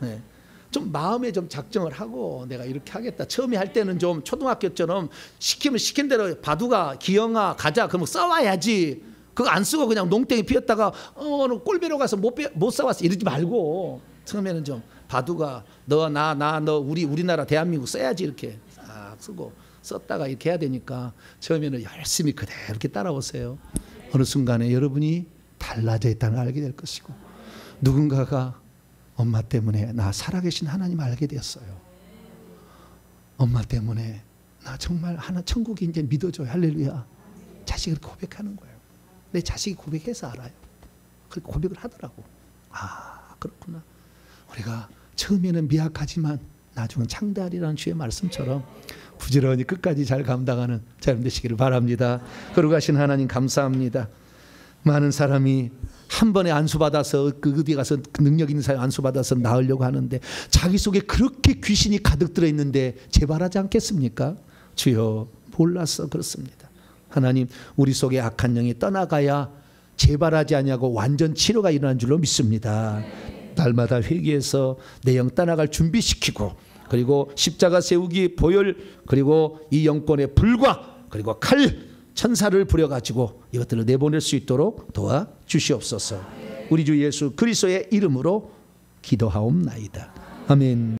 예. 좀 마음에 좀 작정을 하고 내가 이렇게 하겠다. 처음에 할 때는 좀 초등학교처럼 시키면 시킨 대로 바둑아 기영아 가자 그러면 싸워야지. 그거 안 쓰고 그냥 농땡이 피웠다가 꼴배로 가서 못 싸웠어 이러지 말고 처음에는 좀 바둑아 너 우리나라 대한민국 써야지 이렇게 싹 쓰고 썼다가 이렇게 해야 되니까 처음에는 열심히 그대로 이렇게 따라오세요. 어느 순간에 여러분이 달라져 있다는 걸 알게 될 것이고 누군가가 엄마 때문에 나 살아계신 하나님 알게 되었어요. 엄마 때문에 나 정말 천국이 이제 믿어줘요. 할렐루야. 자식을 고백하는 거예요. 내 자식이 고백해서 알아요. 그렇게 고백을 하더라고. 아 그렇구나. 우리가 처음에는 미약하지만 나중은 창대하리라는 주의 말씀처럼 부지런히 끝까지 잘 감당하는 자 되시기를 바랍니다. 거룩하신 하나님 감사합니다. 많은 사람이 한 번에 안수받아서 어디 가서 능력 있는 사람이 안수받아서 나으려고 하는데 자기 속에 그렇게 귀신이 가득 들어있는데 재발하지 않겠습니까? 주여 몰라서 그렇습니다. 하나님 우리 속에 악한 영이 떠나가야 재발하지 아니하고 완전 치료가 일어난 줄로 믿습니다. 날마다 회개해서 내 영 떠나갈 준비시키고 그리고 십자가 세우기 보혈 그리고 이 영권의 불과 그리고 칼 천사를 부려가지고 이것들을 내보낼 수 있도록 도와주시옵소서. 우리 주 예수 그리스도의 이름으로 기도하옵나이다. 아멘.